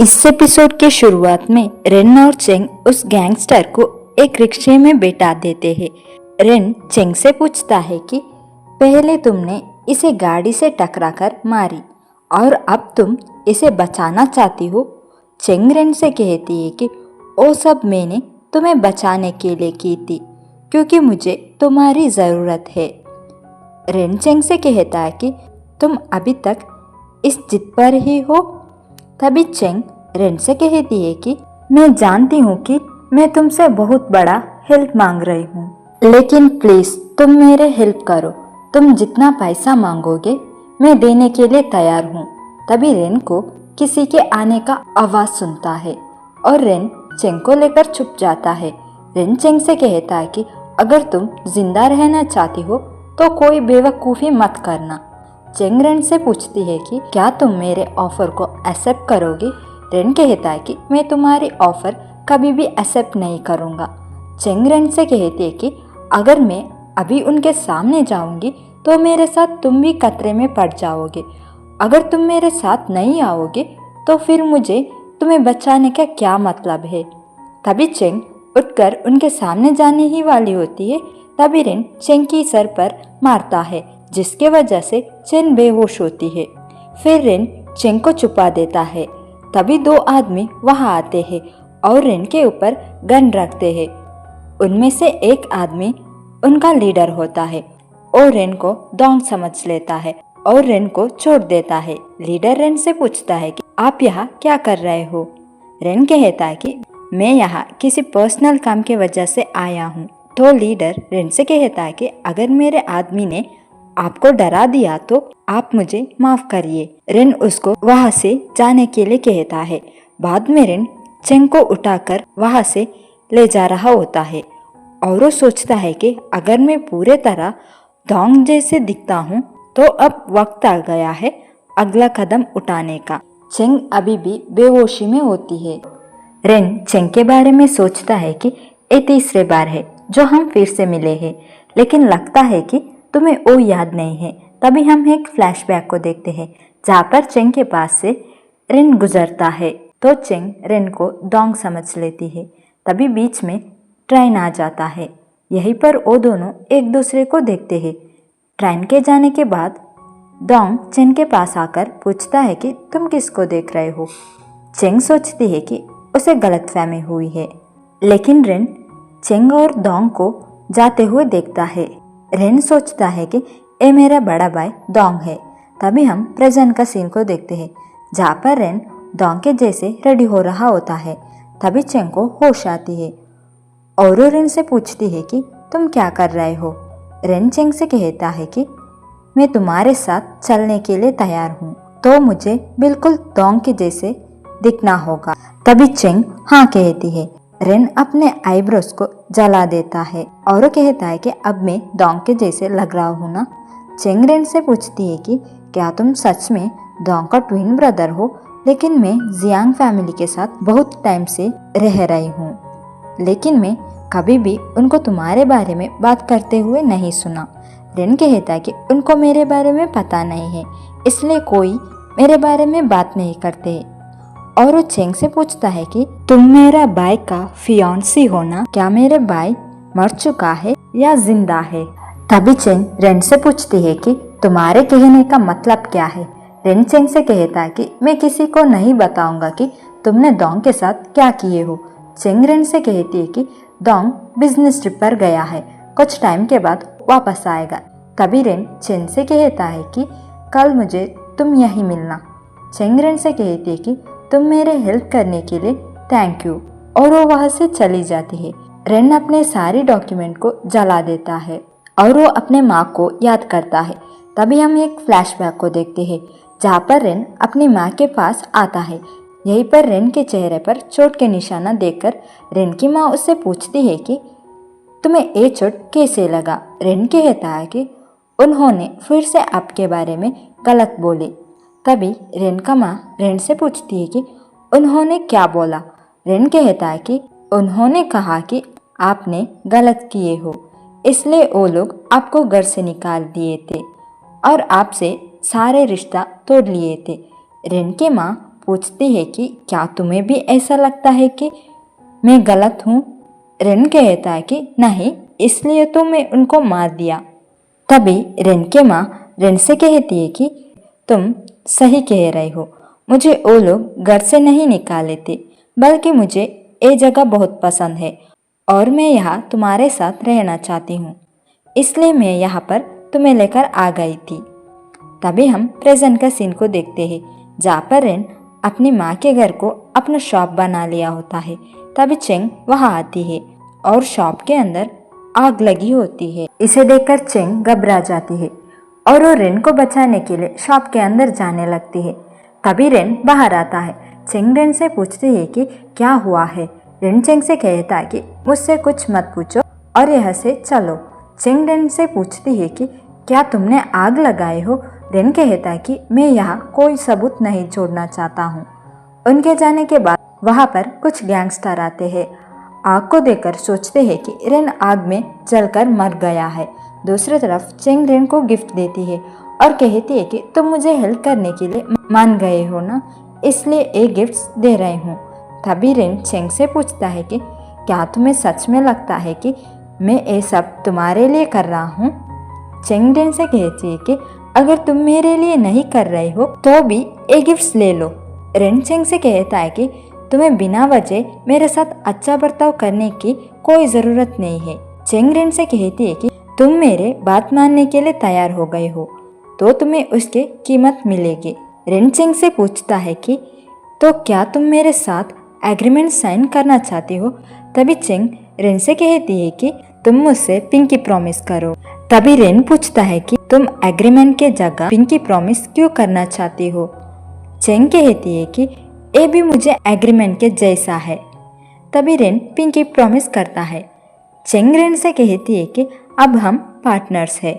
इस एपिसोड के शुरुआत में रेन और चेंग उस गैंगस्टर को एक रिक्शे में बैठा देते हैं। रेन चेंग से पूछता है कि पहले तुमने इसे गाड़ी से टकरा कर मारी और अब तुम इसे बचाना चाहती हो। चेंग रेन से कहती है कि वो सब मैंने तुम्हें बचाने के लिए की थी क्योंकि मुझे तुम्हारी ज़रूरत है। रेन चेंग से कहता है कि तुम अभी तक इस जिद पर ही हो। तभी चेंग रेन से कहती है कि मैं जानती हूँ कि मैं तुमसे बहुत बड़ा हेल्प मांग रही हूँ, लेकिन प्लीज़ तुम मेरे हेल्प करो। तुम जितना पैसा मांगोगे मैं देने के लिए तैयार हूँ। तभी रेन को किसी के आने का आवाज़ सुनता है और रेन चेंग को लेकर छुप जाता है। रेन चेंग से कहता है कि अगर तुम जिंदा रहना चाहती हो तो कोई बेवकूफ़ी मत करना। चेंग रेन से पूछती है कि क्या तुम मेरे ऑफर को एक्सेप्ट करोगे। रेन कहता है कि मैं तुम्हारी ऑफर कभी भी एक्सेप्ट नहीं करूँगा। चेंग रेन से कहती है कि अगर मैं अभी उनके सामने जाऊँगी तो मेरे साथ तुम भी खतरे में पड़ जाओगे। अगर तुम मेरे साथ नहीं आओगे तो फिर मुझे तुम्हें बचाने का क्या मतलब है। तभी चेंग उठकर उनके सामने जाने ही वाली होती है। तभी रेन चेंग की सर पर मारता है जिसके वजह से चेंग बेहोश होती है। फिर रेन चेंग को छुपा देता है। तभी दो आदमी वहां आते हैं और रेन के ऊपर गन रखते हैं। उनमें से एक आदमी उनका लीडर होता है और रेन को डॉन समझ लेता है और रेन को छोड़ देता है। लीडर रेन से पूछता है कि आप यहाँ क्या कर रहे हो। रेन कहता है कि मैं यहाँ किसी पर्सनल काम के वजह से आया हूँ। तो लीडर रेन से कहता है कि अगर मेरे आदमी ने आपको डरा दिया तो आप मुझे माफ करिए। रेन उसको वहां से जाने के लिए कहता है। बाद में रेन चेंग को उठाकर वहां से ले जा रहा होता है और वो सोचता है कि अगर मैं पूरे तरह डॉन जैसे दिखता हूँ तो अब वक्त आ गया है अगला कदम उठाने का। चेंग अभी भी बेहोशी में होती है। रेन चेंग के बारे में सोचता है कि ये तीसरे बार है जो हम फिर से मिले हैं, लेकिन लगता है कि तुम्हें वो याद नहीं है। तभी हम एक फ्लैशबैक को देखते हैं जहाँ पर चेंग के पास से रेन गुजरता है तो चेंग रेन को डॉन समझ लेती है। तभी बीच में ट्रेन आ जाता है। यहीं पर वो दोनों एक दूसरे को देखते हैं। ट्रेन के जाने के बाद डॉन चेंग के पास आकर पूछता है कि तुम किसको देख रहे हो। चेंग सोचती है कि उसे गलतफहमी हुई है, लेकिन रेन चेंग और डॉन को जाते हुए देखता है। रेन सोचता है कि ये मेरा बड़ा भाई डॉन है। तभी हम प्रेजेंट का सीन को देखते हैं जहाँ पर रेन डॉन के जैसे रेडी हो रहा होता है। तभी चेंग को होश आती है और वो रेन से पूछती है कि तुम क्या कर रहे हो। रेन चेंग से कहता है कि मैं तुम्हारे साथ चलने के लिए तैयार हूँ, तो मुझे बिल्कुल डॉन के जैसे दिखना होगा। तभी चेंग हाँ कहती है। रेन अपने आईब्रोज को जला देता है और वो कहता है कि अब मैं डॉन के जैसे लग रहा हूँ ना। चेंग रेन से पूछती है कि क्या तुम सच में डॉन का ट्विन ब्रदर हो। लेकिन मैं जियांग फैमिली के साथ बहुत टाइम से रह रही हूँ, लेकिन मैं कभी भी उनको तुम्हारे बारे में बात करते हुए नहीं सुना। रेन कहता है कि उनको मेरे बारे में पता नहीं है, इसलिए कोई मेरे बारे में बात नहीं करते। और वो चेंग से पूछता है कि तुम मेरा भाई का फियांसी हो ना, क्या मेरे भाई मर चुका है या जिंदा है। तभी चेंग रेन से पूछती है कि तुम्हारे कहने का मतलब क्या है। रेन चेंग से कहता है कि मैं किसी को नहीं बताऊंगा कि तुमने डॉन के साथ क्या किए हो। चेंग रेन से कहती है कि डॉन बिजनेस ट्रिप पर गया है, कुछ टाइम के बाद वापस आएगा। तभी रेन चेंग से कहता है कि कल मुझे तुम यहीं मिलना। चेंग रेन से कहती है कि तुम मेरे हेल्प करने के लिए थैंक यू, और वो वहां से चली जाती है। रेन अपने सारे डॉक्यूमेंट को जला देता है और वो अपने माँ को याद करता है। तभी हम एक फ्लैशबैक को देखते हैं जहाँ पर रेन अपनी माँ के पास आता है। यहीं पर रेन के चेहरे पर चोट के निशाना देखकर रेन की माँ उससे पूछती है कि तुम्हें ये चोट कैसे लगा। रेन कहता है कि उन्होंने फिर से आपके बारे में गलत बोली। तभी रेन का माँ रेन से पूछती है कि उन्होंने क्या बोला। रेन कहता है कि उन्होंने कहा कि आपने गलत किए हो, इसलिए वो लोग आपको घर से निकाल दिए थे और आपसे सारे रिश्ता तोड़ लिए थे। रेन की माँ पूछती है कि क्या तुम्हें भी ऐसा लगता है कि मैं गलत हूँ? रेन कहता है कि नहीं, इसलिए तो मैं उनको मार दिया। तभी रेन की माँ रेन से कहती है कि तुम सही कह रहे हो, मुझे वो लोग घर से नहीं निकाले थे, बल्कि मुझे ये जगह बहुत पसंद है और मैं यहाँ तुम्हारे साथ रहना चाहती हूँ, इसलिए मैं यहाँ पर तुम्हें लेकर आ गई थी। तभी हम प्रेजेंट का सीन को देखते हैं, जहाँ पर रेन अपनी माँ के घर को अपना शॉप बना लिया होता है। तभी चेंग वहाँ आती है और शॉप के अंदर आग लगी होती है। इसे देखकर चेंग घबरा जाती है और वो रेन को बचाने के लिए शॉप के अंदर जाने लगती है। तभी रेन बाहर आता है। चेंग रेन से पूछती है कि क्या हुआ है। रेन चेंग से कहता है कि मुझसे कुछ मत पूछो और यहाँ से चलो। चेंग रेन से पूछती है कि क्या तुमने आग लगाए हो। रेन कहता है कि मैं यहाँ कोई सबूत नहीं छोड़ना चाहता हूँ। उनके जाने के बाद वहाँ पर कुछ गैंगस्टर आते हैं। आग को देखकर सोचते हैं कि रेन आग में जलकर मर गया है। दूसरी तरफ चेंग रेन को गिफ्ट देती है और कहती है कि तुम मुझे हेल्प करने के लिए मान गए हो ना, इसलिए ये गिफ्ट्स दे रही हूँ। तभी रेन चेंग से पूछता है कि क्या तुम्हें सच में लगता है कि मैं ये सब तुम्हारे लिए कर रहा हूँ। चेंग रेन से कहती है कि अगर तुम मेरे लिए नहीं कर रहे हो तो भी ये गिफ्ट्स ले लो। रेन चेंग से कहता है कि तुम्हें बिना वजह मेरे साथ अच्छा बर्ताव करने की कोई ज़रूरत नहीं है। चेंग रेन से कहती है कि तुम मेरे बात मानने के लिए तैयार हो गए हो तो तुम्हें उसकी कीमत मिलेगी। रेन चेंग से पूछता है कि तो क्या तुम मेरे साथ एग्रीमेंट साइन करना चाहती हो। तभी चेंग रेन से कहती है कि तुम मुझसे पिंकी प्रॉमिस करो। तभी रेन पूछता है कि तुम एग्रीमेंट के जगह पिंकी प्रॉमिस क्यों करना चाहती हो। चेंग कहती है कि ये भी मुझे एग्रीमेंट के जैसा है। तभी रेन पिंकी प्रॉमिस करता है। चेंग रेन से कहती है कि अब हम पार्टनर्स हैं।